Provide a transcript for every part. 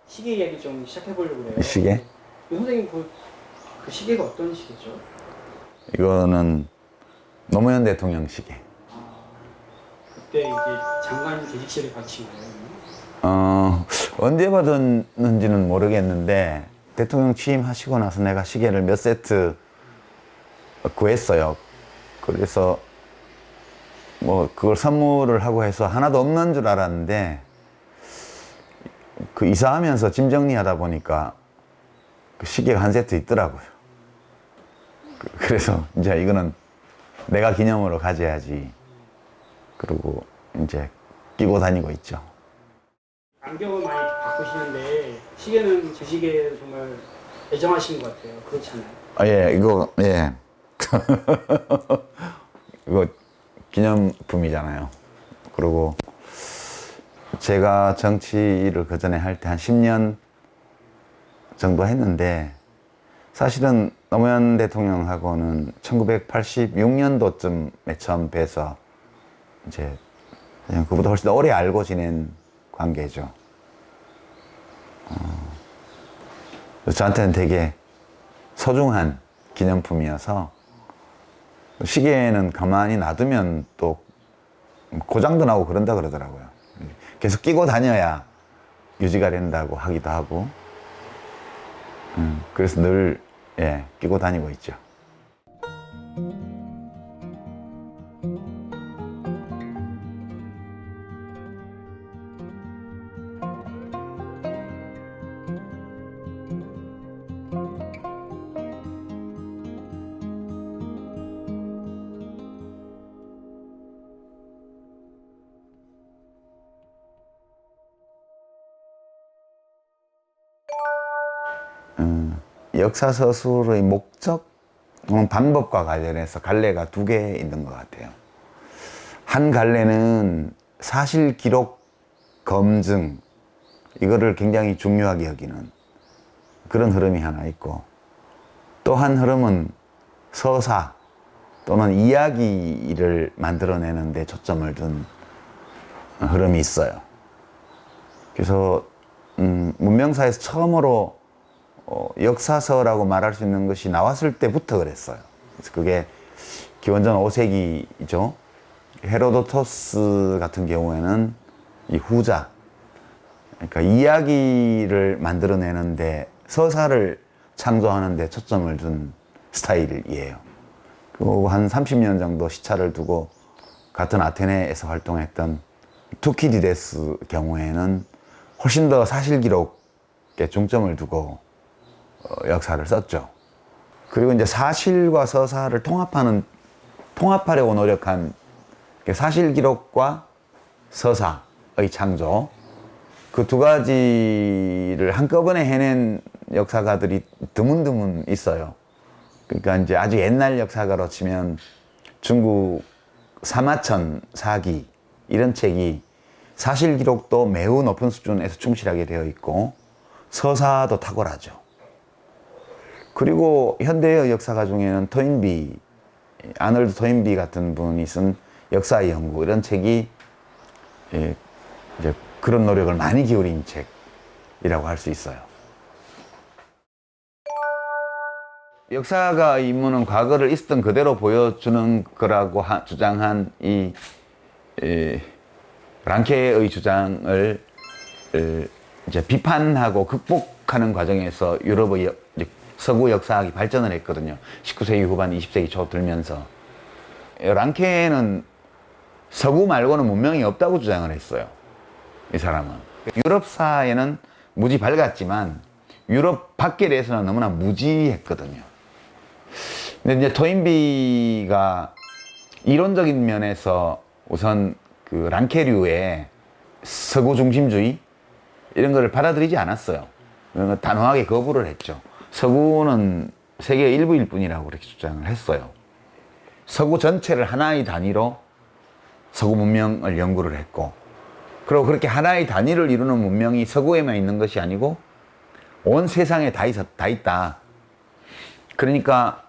시계 이야기 좀 시작해 보려고 해요. 시계? 선생님 그 시계가 어떤 시계죠? 이거는 노무현 대통령 시계. 그때 이제 장관 재직실에 바친 거예요? 언제 받았는지는 모르겠는데 대통령 취임하시고 나서 내가 시계를 몇 세트 구했어요. 그래서 뭐 그걸 선물을 하고 해서 하나도 없는 줄 알았는데 그 이사하면서 짐 정리하다 보니까 그 시계가 한 세트 있더라고요. 그래서 이제 이거는 내가 기념으로 가져야지. 그리고 이제 끼고 다니고 있죠. 안경을 많이 바꾸시는데 시계는 제 시계에 정말 애정하시는 것 같아요. 그렇지 않아요? 아, 예, 이거, 예. 이거 기념품이잖아요. 그리고 제가 정치를 그 전에 할 때 한 10년 정도 했는데 사실은 노무현 대통령하고는 1986년도쯤에 처음 뵈서 이제 그냥 그보다 훨씬 더 오래 알고 지낸 관계죠. 저한테는 되게 소중한 기념품이어서 시계는 가만히 놔두면 또 고장도 나고 그런다 그러더라고요. 계속 끼고 다녀야 유지가 된다고 하기도 하고 그래서 늘 예, 끼고 다니고 있죠. 역사서술의 목적 또는 방법과 관련해서 갈래가 두 개 있는 것 같아요. 한 갈래는 사실 기록 검증 이거를 굉장히 중요하게 여기는 그런 흐름이 하나 있고, 또 한 흐름은 서사 또는 이야기를 만들어내는 데 초점을 둔 흐름이 있어요. 그래서 문명사에서 처음으로 역사서라고 말할 수 있는 것이 나왔을 때부터 그랬어요. 그래서 그게 기원전 5세기죠. 헤로도토스 같은 경우에는 이 후자, 그러니까 이야기를 만들어내는데 서사를 창조하는데 초점을 둔 스타일이에요. 그리고 한 30년 정도 시차를 두고 같은 아테네에서 활동했던 투키디데스 경우에는 훨씬 더 사실 기록에 중점을 두고 역사를 썼죠. 그리고 이제 사실과 서사를 통합하려고 노력한 사실 기록과 서사의 창조, 그 두 가지를 한꺼번에 해낸 역사가들이 드문드문 있어요. 그러니까 이제 아주 옛날 역사가로 치면 중국 사마천 사기 이런 책이 사실 기록도 매우 높은 수준에서 충실하게 되어 있고 서사도 탁월하죠. 그리고 현대의 역사가 중에는 토인비, 아놀드 토인비 같은 분이 쓴 역사의 연구 이런 책이 이제 그런 노력을 많이 기울인 책이라고 할 수 있어요. 역사가의 임무는 과거를 있었던 그대로 보여주는 거라고 주장한 이 랑케의 주장을 이제 비판하고 극복하는 과정에서 유럽의 서구 역사학이 발전을 했거든요. 19세기 후반, 20세기 초 들면서. 랑케는 서구 말고는 문명이 없다고 주장을 했어요. 이 사람은. 유럽사에는 무지 밝았지만 유럽 밖에 대해서는 너무나 무지했거든요. 근데 이제 토인비가 이론적인 면에서 우선 그 랑케류의 서구 중심주의 이런 거를 받아들이지 않았어요. 단호하게 거부를 했죠. 서구는 세계의 일부일 뿐이라고 그렇게 주장을 했어요. 서구 전체를 하나의 단위로 서구 문명을 연구를 했고, 그리고 그렇게 하나의 단위를 이루는 문명이 서구에만 있는 것이 아니고 온 세상에 다 있다. 그러니까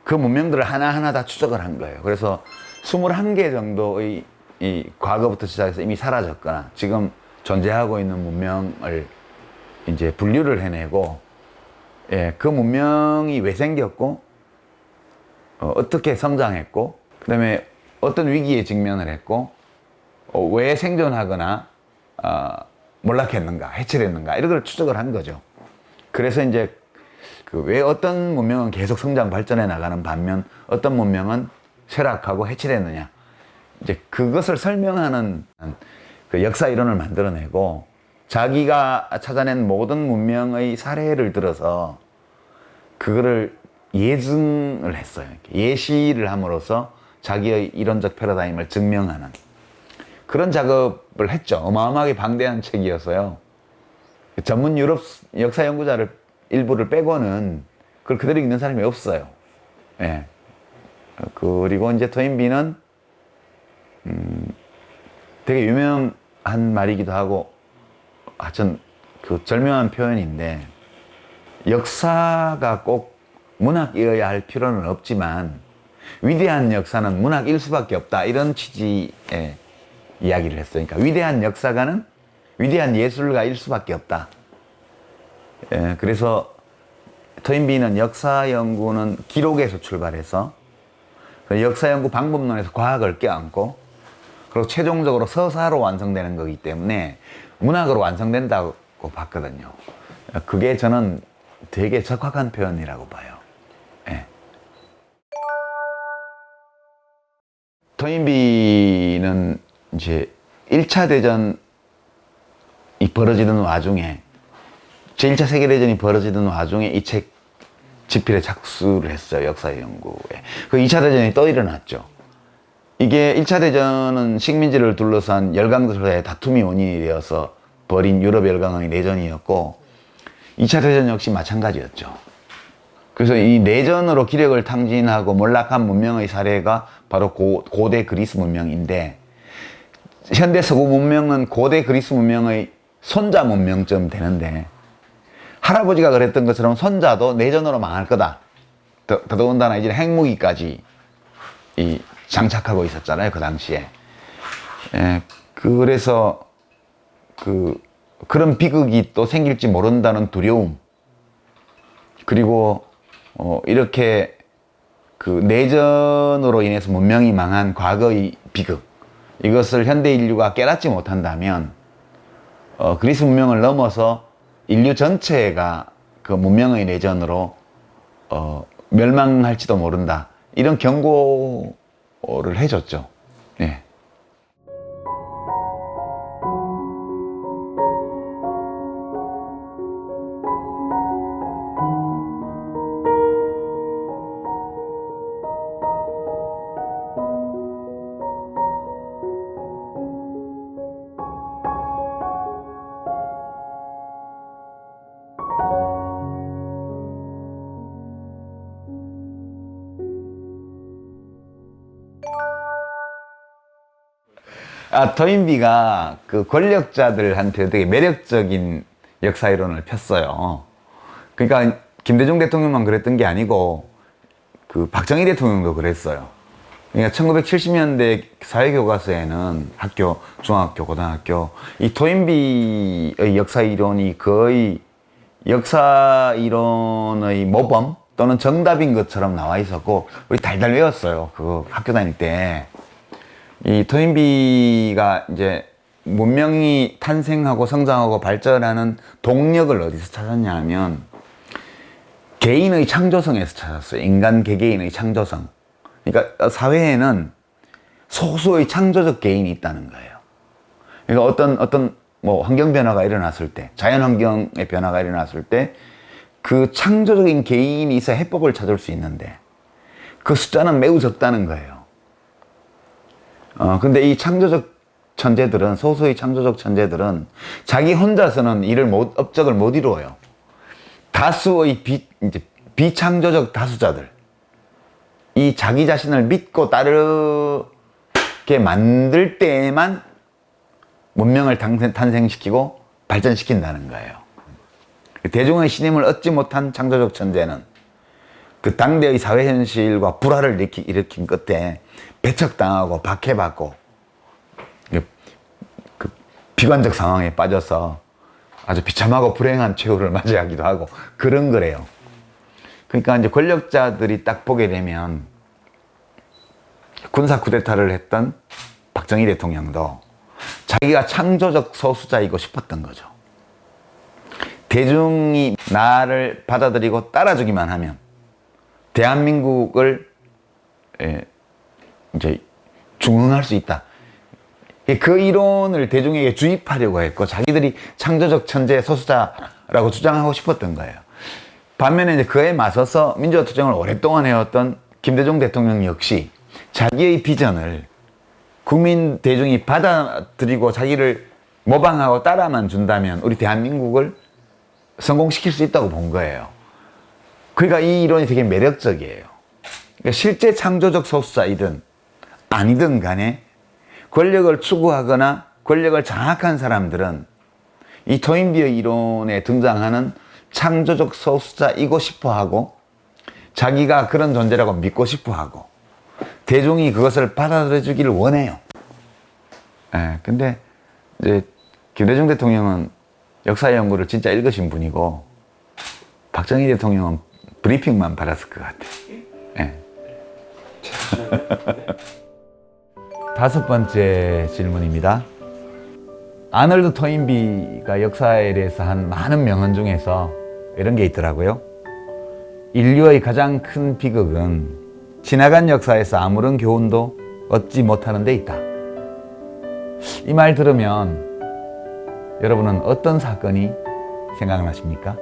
그 문명들을 하나하나 다 추적을 한 거예요. 그래서 21개 정도의 이 과거부터 시작해서 이미 사라졌거나 지금 존재하고 있는 문명을 이제 분류를 해내고, 예, 그 문명이 왜 생겼고, 어떻게 성장했고, 그 다음에 어떤 위기에 직면을 했고, 왜 생존하거나 몰락했는가, 해체를 했는가, 이런 걸 추적을 한 거죠. 그래서 이제 그 왜 어떤 문명은 계속 성장 발전해 나가는 반면 어떤 문명은 쇠락하고 해체를 했느냐, 이제 그것을 설명하는 그 역사 이론을 만들어내고, 자기가 찾아낸 모든 문명의 사례를 들어서 그거를 예증을 했어요. 예시를 함으로써 자기의 이론적 패러다임을 증명하는 그런 작업을 했죠. 어마어마하게 방대한 책이어서요. 전문 유럽 역사 연구자를 일부를 빼고는 그걸 그대로 읽는 사람이 없어요. 예. 그리고 이제 토인비는 되게 유명한 말이기도 하고, 하여튼 그 절묘한 표현인데, 역사가 꼭 문학이어야 할 필요는 없지만 위대한 역사는 문학일 수밖에 없다, 이런 취지의 이야기를 했어요. 그러니까 위대한 역사가는 위대한 예술가일 수밖에 없다. 예, 그래서 토인비는 역사 연구는 기록에서 출발해서 역사 연구 방법론에서 과학을 껴안고, 그리고 최종적으로 서사로 완성되는 거기 때문에 문학으로 완성된다고 봤거든요. 그게 저는 되게 적확한 표현이라고 봐요. 예. 토인비는 이제 1차 대전이 벌어지던 와중에, 제1차 세계대전이 벌어지던 와중에 이 책 집필에 착수를 했어요. 역사 연구에. 그 2차 대전이 또 일어났죠. 이게 1차 대전은 식민지를 둘러싼 열강들의 다툼이 원인이 되어서 벌인 유럽 열강의 내전이었고, 2차 대전 역시 마찬가지였죠. 그래서 이 내전으로 기력을 탕진하고 몰락한 문명의 사례가 바로 고대 그리스 문명인데, 현대 서구 문명은 고대 그리스 문명의 손자 문명쯤 되는데, 할아버지가 그랬던 것처럼 손자도 내전으로 망할 거다. 더더군다나 이제 핵무기까지 장착하고 있었잖아요, 그 당시에. 예, 그래서 그런 비극이 또 생길지 모른다는 두려움, 그리고 이렇게 그 내전으로 인해서 문명이 망한 과거의 비극, 이것을 현대 인류가 깨닫지 못한다면 그리스 문명을 넘어서 인류 전체가 그 문명의 내전으로 멸망할지도 모른다, 이런 경고를 해줬죠. 예. 토인비가 그 권력자들한테 되게 매력적인 역사 이론을 폈어요. 그러니까 김대중 대통령만 그랬던 게 아니고 그 박정희 대통령도 그랬어요. 그러니까 1970년대 사회교과서에는 학교, 중학교, 고등학교 이 토인비의 역사 이론이 거의 역사 이론의 모범 또는 정답인 것처럼 나와 있었고, 우리 달달 외웠어요. 그 학교 다닐 때. 이 토인비가 이제 문명이 탄생하고 성장하고 발전하는 동력을 어디서 찾았냐 하면 개인의 창조성에서 찾았어요. 인간 개개인의 창조성. 그러니까 사회에는 소수의 창조적 개인이 있다는 거예요. 그러니까 어떤 뭐 환경 변화가 일어났을 때, 자연 환경의 변화가 일어났을 때 그 창조적인 개인이 있어 해법을 찾을 수 있는데 그 숫자는 매우 적다는 거예요. 근데 이 창조적 천재들은, 소수의 창조적 천재들은 자기 혼자서는 업적을 못 이루어요. 다수의 이제 비창조적 다수자들, 이 자기 자신을 믿고 따르게 만들 때에만 문명을 탄생시키고 발전시킨다는 거예요. 대중의 신임을 얻지 못한 창조적 천재는 그 당대의 사회 현실과 불화를 일으킨 끝에 배척당하고 박해받고 그 비관적 상황에 빠져서 아주 비참하고 불행한 최후를 맞이하기도 하고 그런 거래요. 그러니까 이제 권력자들이 딱 보게 되면 군사 쿠데타를 했던 박정희 대통령도 자기가 창조적 소수자이고 싶었던 거죠. 대중이 나를 받아들이고 따라주기만 하면 대한민국을 이제 중흥할 수 있다. 그 이론을 대중에게 주입하려고 했고 자기들이 창조적 천재 소수자라고 주장하고 싶었던 거예요. 반면에 이제 그에 맞서서 민주화 투쟁을 오랫동안 해왔던 김대중 대통령 역시 자기의 비전을 국민 대중이 받아들이고 자기를 모방하고 따라만 준다면 우리 대한민국을 성공시킬 수 있다고 본 거예요. 그러니까 이 이론이 되게 매력적이에요. 그러니까 실제 창조적 소수자이든 아니든 간에 권력을 추구하거나 권력을 장악한 사람들은 이 토인비의 이론에 등장하는 창조적 소수자이고 싶어 하고 자기가 그런 존재라고 믿고 싶어 하고 대중이 그것을 받아들여 주기를 원해요. 근데 이제 김대중 대통령은 역사 연구를 진짜 읽으신 분이고 박정희 대통령은 브리핑만 받았을 것 같아요. 다섯 번째 질문입니다. 아놀드 토인비가 역사에 대해서 한 많은 명언 중에서 이런 게 있더라고요. 인류의 가장 큰 비극은 지나간 역사에서 아무런 교훈도 얻지 못하는 데 있다. 이 말 들으면 여러분은 어떤 사건이 생각나십니까?